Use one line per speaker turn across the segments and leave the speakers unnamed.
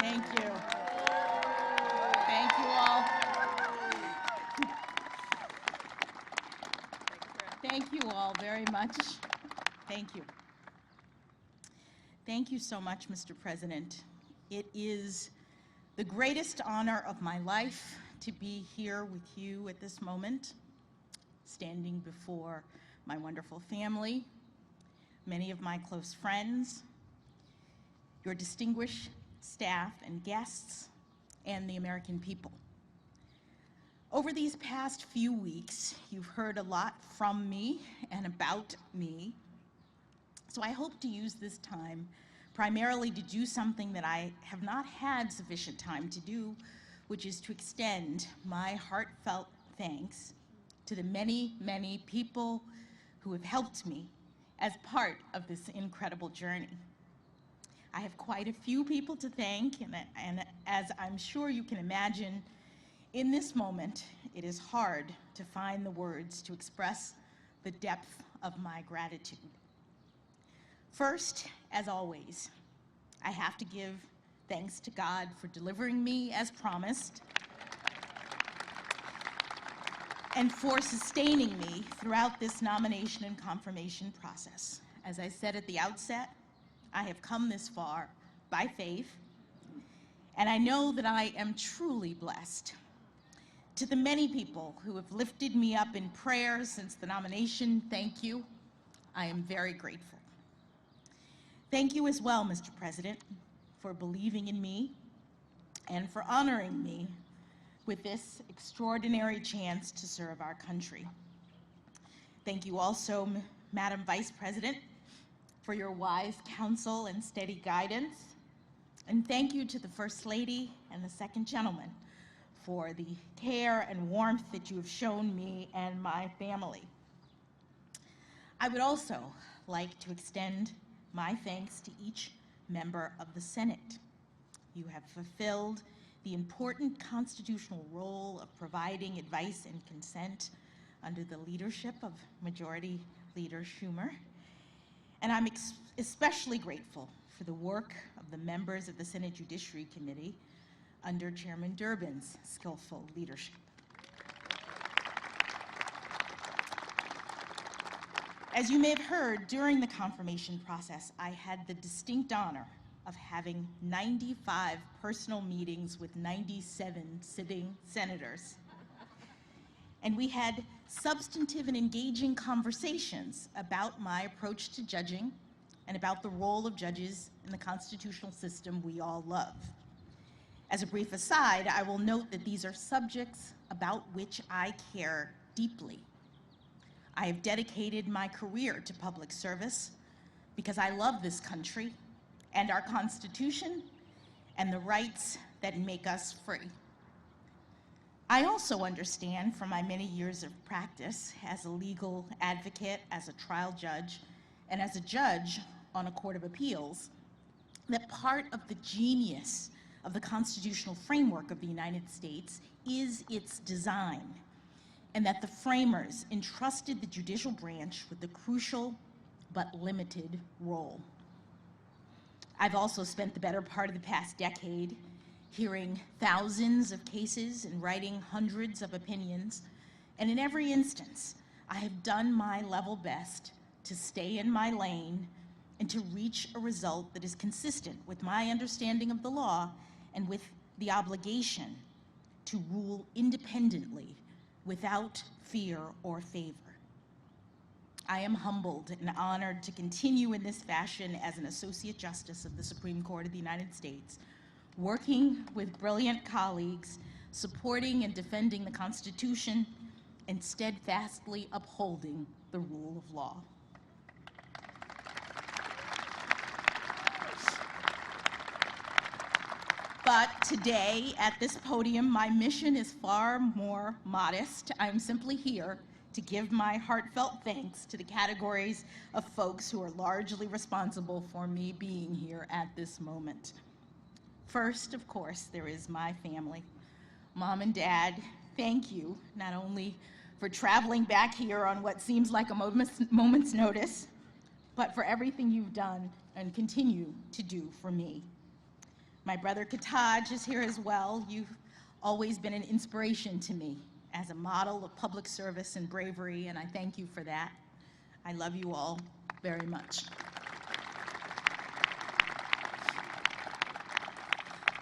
Thank you. Thank you all. Thank you all very much. Thank you. Thank you so much, Mr. President. It is the greatest honor of my life to be here with you at this moment, standing before my wonderful family, many of my close friends, your distinguished staff and guests, and the American people. Over these past few weeks, you've heard a lot from me and about me, so I hope to use this time primarily to do something that I have not had sufficient time to do, which is to extend my heartfelt thanks to the many, many people who have helped me as part of this incredible journey. I have quite a few people to thank, and as I'm sure you can imagine, in this moment, it is hard to find the words to express the depth of my gratitude. First, as always, I have to give thanks to God for delivering me as promised and for sustaining me throughout this nomination and confirmation process. As I said at the outset, I have come this far by faith, and I know that I am truly blessed. To the many people who have lifted me up in prayer since the nomination, thank you. I am very grateful. Thank you as well, Mr. President, for believing in me and for honoring me with this extraordinary chance to serve our country. Thank you also, Madam Vice President, for your wise counsel and steady guidance. And thank you to the First Lady and the Second Gentleman for the care and warmth that you have shown me and my family. I would also like to extend my thanks to each member of the Senate. You have fulfilled the important constitutional role of providing advice and consent under the leadership of Majority Leader Schumer. And I'm especially grateful for the work of the members of the Senate Judiciary Committee under Chairman Durbin's skillful leadership. As you may have heard, during the confirmation process, I had the distinct honor of having 95 personal meetings with 97 sitting senators. And we had substantive and engaging conversations about my approach to judging and about the role of judges in the constitutional system we all love. As a brief aside, I will note that these are subjects about which I care deeply. I have dedicated my career to public service because I love this country and our Constitution and the rights that make us free. I also understand from my many years of practice as a legal advocate, as a trial judge, and as a judge on a court of appeals, that part of the genius of the constitutional framework of the United States is its design, and that the framers entrusted the judicial branch with the crucial but limited role. I've also spent the better part of the past decade hearing thousands of cases and writing hundreds of opinions, and in every instance, I have done my level best to stay in my lane and to reach a result that is consistent with my understanding of the law and with the obligation to rule independently without fear or favor. I am humbled and honored to continue in this fashion as an Associate Justice of the Supreme Court of the United States, working with brilliant colleagues, supporting and defending the Constitution, and steadfastly upholding the rule of law. But today, at this podium, my mission is far more modest. I'm simply here to give my heartfelt thanks to the categories of folks who are largely responsible for me being here at this moment. First, of course, there is my family. Mom and Dad, thank you, not only for traveling back here on what seems like a moment's notice, but for everything you've done and continue to do for me. My brother Ketanji is here as well. You've always been an inspiration to me as a model of public service and bravery, and I thank you for that. I love you all very much.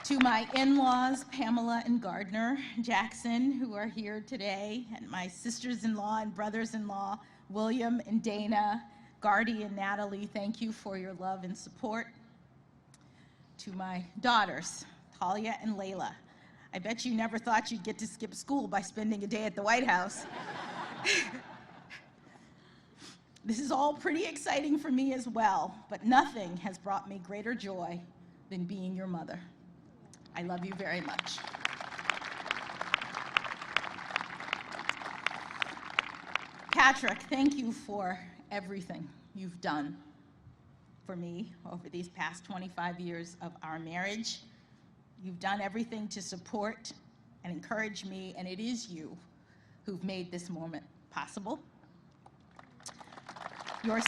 To my in-laws, Pamela and Gardner Jackson, who are here today, and my sisters-in-law and brothers-in-law, William and Dana, Gardy and Natalie, thank you for your love and support. To my daughters, Talia and Layla, I bet you never thought you'd get to skip school by spending a day at the White House. This is all pretty exciting for me as well, but nothing has brought me greater joy than being your mother. I love you very much. Patrick, thank you for everything you've done for me over these past 25 years of our marriage. You've done everything to support and encourage me, and it is you who've made this moment possible. Your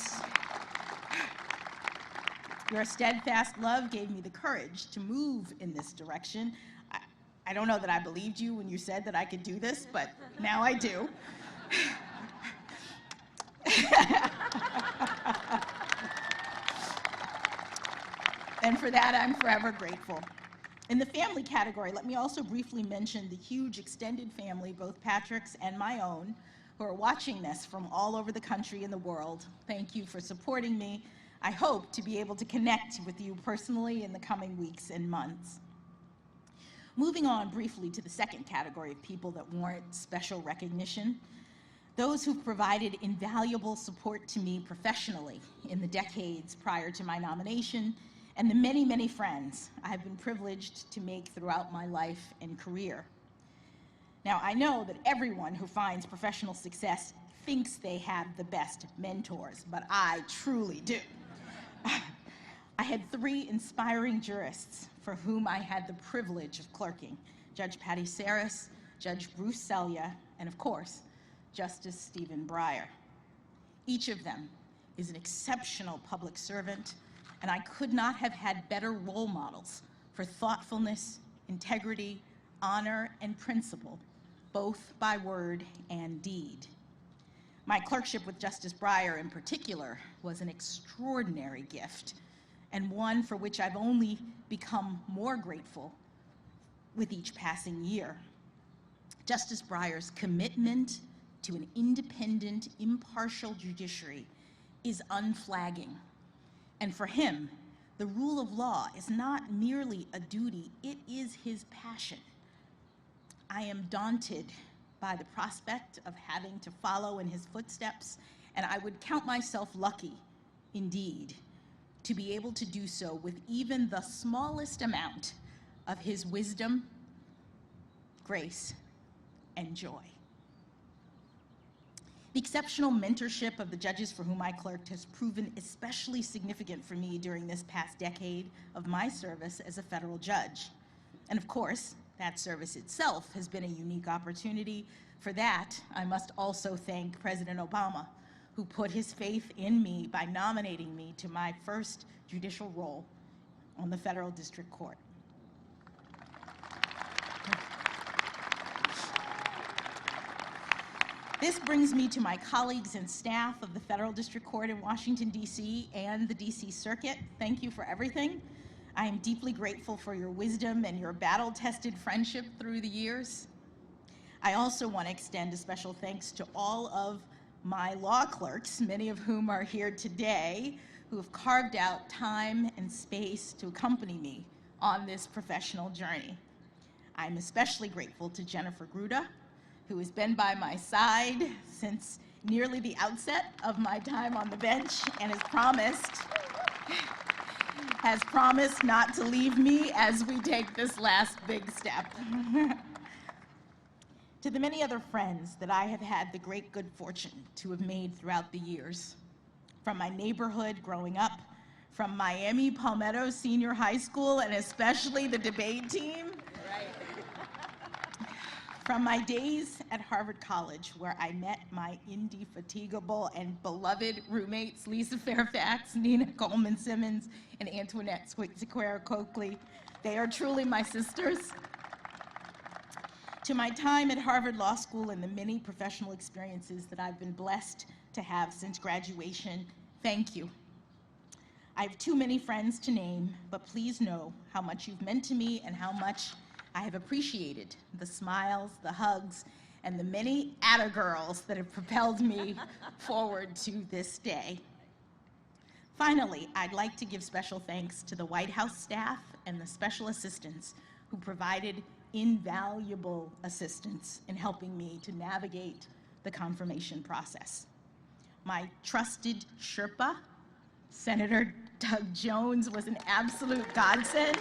steadfast love gave me the courage to move in this direction. I don't know that I believed you when you said that I could do this, but now I do. And for that, I'm forever grateful. In the family category, let me also briefly mention the huge extended family, both Patrick's and my own, who are watching this from all over the country and the world. Thank you for supporting me. I hope to be able to connect with you personally in the coming weeks and months. Moving on briefly to the second category of people that warrant special recognition, those who've provided invaluable support to me professionally in the decades prior to my nomination, and the many, many friends I've been privileged to make throughout my life and career. Now, I know that everyone who finds professional success thinks they have the best mentors, but I truly do. I had 3 inspiring jurists for whom I had the privilege of clerking: Judge Patty Saris, Judge Bruce Selya, and of course, Justice Stephen Breyer. Each of them is an exceptional public servant, and I could not have had better role models for thoughtfulness, integrity, honor, and principle, both by word and deed. My clerkship with Justice Breyer in particular was an extraordinary gift, and one for which I've only become more grateful with each passing year. Justice Breyer's commitment to an independent, impartial judiciary is unflagging. And for him, the rule of law is not merely a duty, it is his passion. I am daunted by the prospect of having to follow in his footsteps, and I would count myself lucky, indeed, to be able to do so with even the smallest amount of his wisdom, grace, and joy. The exceptional mentorship of the judges for whom I clerked has proven especially significant for me during this past decade of my service as a federal judge. And of course, that service itself has been a unique opportunity. For that, I must also thank President Obama, who put his faith in me by nominating me to my first judicial role on the Federal District Court. This brings me to my colleagues and staff of the Federal District Court in Washington, D.C. and the D.C. Circuit. Thank you for everything. I am deeply grateful for your wisdom and your battle-tested friendship through the years. I also want to extend a special thanks to all of my law clerks, many of whom are here today, who have carved out time and space to accompany me on this professional journey. I'm especially grateful to Jennifer Gruda, who has been by my side since nearly the outset of my time on the bench and has promised not to leave me as we take this last big step. To the many other friends that I have had the great good fortune to have made throughout the years, from my neighborhood growing up, from Miami Palmetto Senior High School, and especially the debate team, From my days at Harvard College, where I met my indefatigable and beloved roommates, Lisa Fairfax, Nina Coleman Simmons, and Antoinette Sequeira Coakley, they are truly my sisters. To my time at Harvard Law School and the many professional experiences that I've been blessed to have since graduation, thank you. I have too many friends to name, but please know how much you've meant to me and how much I have appreciated the smiles, the hugs, and the many atta-girls that have propelled me forward to this day. Finally, I'd like to give special thanks to the White House staff and the special assistants who provided invaluable assistance in helping me to navigate the confirmation process. My trusted Sherpa, Senator Doug Jones, was an absolute godsend.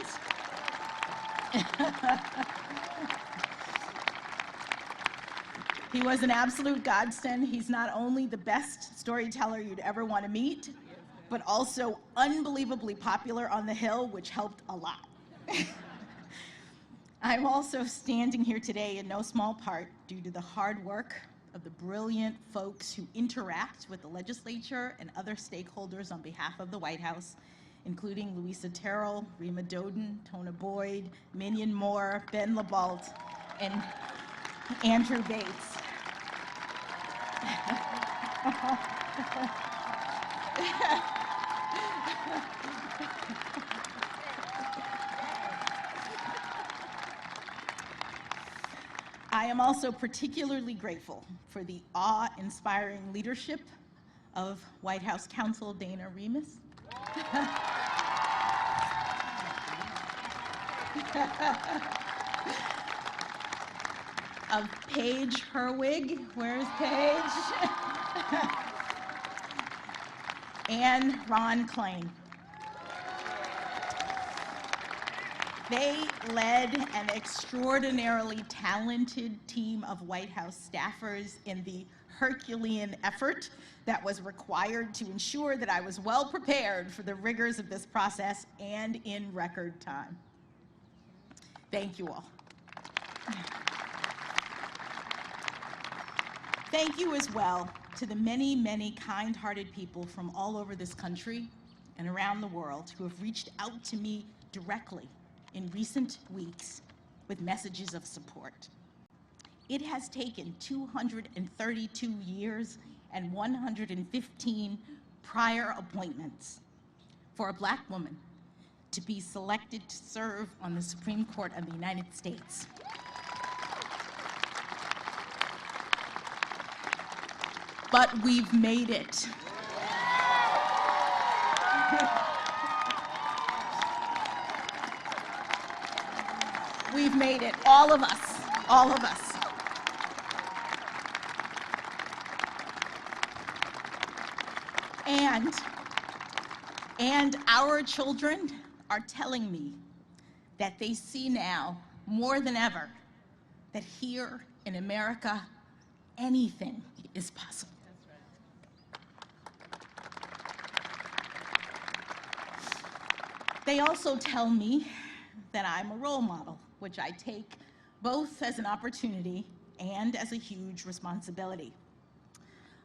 He was an absolute godsend. He's not only the best storyteller you'd ever want to meet, but also unbelievably popular on the Hill, which helped a lot. I'm also standing here today in no small part due to the hard work of the brilliant folks who interact with the legislature and other stakeholders on behalf of the White House, including Louisa Terrell, Rima Doden, Tona Boyd, Minion Moore, Ben LaBalt, and Andrew Bates. I am also particularly grateful for the awe-inspiring leadership of White House counsel Dana Remus. Of Paige Herwig, where's Paige? And Ron Klain. They led an extraordinarily talented team of White House staffers in the Herculean effort that was required to ensure that I was well prepared for the rigors of this process and in record time. Thank you all. Thank you as well to the many, many kind-hearted people from all over this country and around the world who have reached out to me directly in recent weeks with messages of support. It has taken 232 years and 115 prior appointments for a Black woman to be selected to serve on the Supreme Court of the United States. But we've made it. We've made it, all of us, all of us. And our children are telling me that they see now, more than ever, that here in America, anything is possible. They also tell me that I'm a role model, which I take both as an opportunity and as a huge responsibility.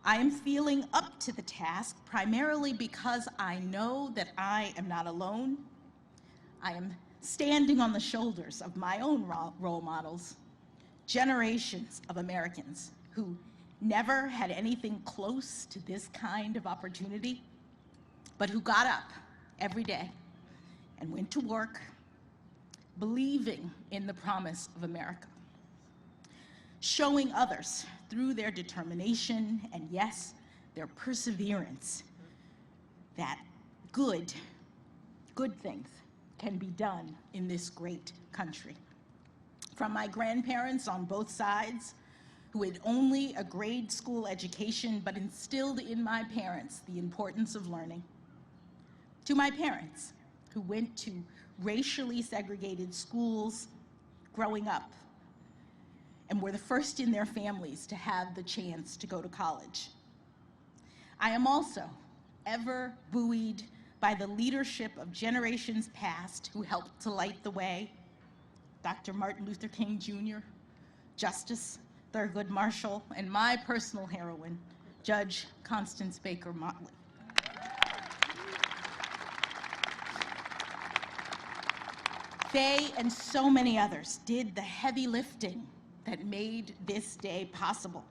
I am feeling up to the task primarily because I know that I am not alone. I am standing on the shoulders of my own role models, generations of Americans who never had anything close to this kind of opportunity, but who got up every day and went to work believing in the promise of America, showing others through their determination and, yes, their perseverance that good things can be done in this great country. From my grandparents on both sides, who had only a grade school education but instilled in my parents the importance of learning, to my parents, who went to racially segregated schools growing up and were the first in their families to have the chance to go to college. I am also ever buoyed by the leadership of generations past who helped to light the way: Dr. Martin Luther King Jr., Justice Thurgood Marshall, and my personal heroine, Judge Constance Baker Motley. They and so many others did the heavy lifting that made this day possible.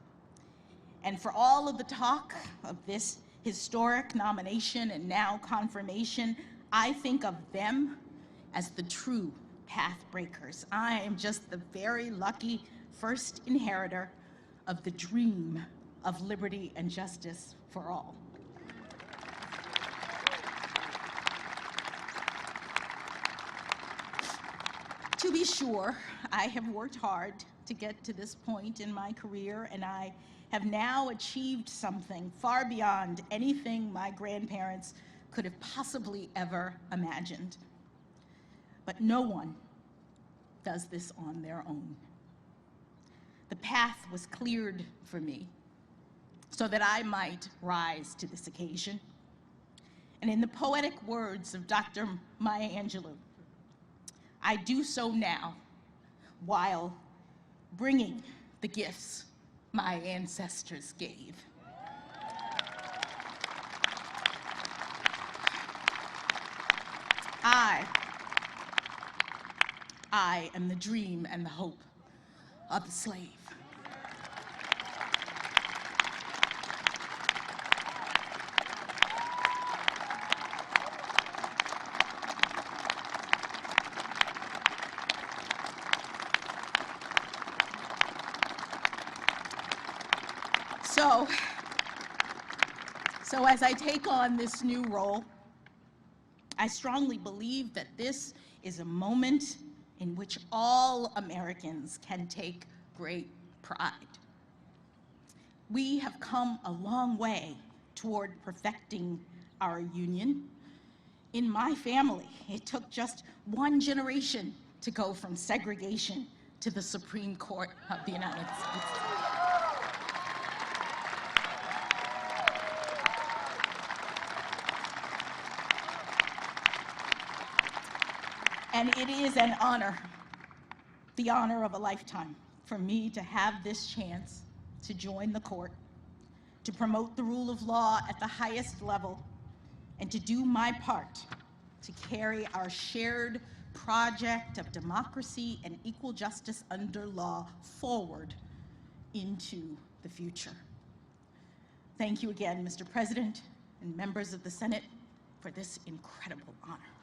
And for all of the talk of this historic nomination and now confirmation, I think of them as the true path breakers. I am just the very lucky first inheritor of the dream of liberty and justice for all. To be sure, I have worked hard to get to this point in my career, and I have now achieved something far beyond anything my grandparents could have possibly ever imagined. But no one does this on their own. The path was cleared for me so that I might rise to this occasion. And in the poetic words of Dr. Maya Angelou, I do so now while bringing the gifts my ancestors gave. I am the dream and the hope of the slave. So as I take on this new role, I strongly believe that this is a moment in which all Americans can take great pride. We have come a long way toward perfecting our union. In my family, it took just one generation to go from segregation to the Supreme Court of the United States. And it is an honor, the honor of a lifetime, for me to have this chance to join the court, to promote the rule of law at the highest level, and to do my part to carry our shared project of democracy and equal justice under law forward into the future. Thank you again, Mr. President and members of the Senate, for this incredible honor.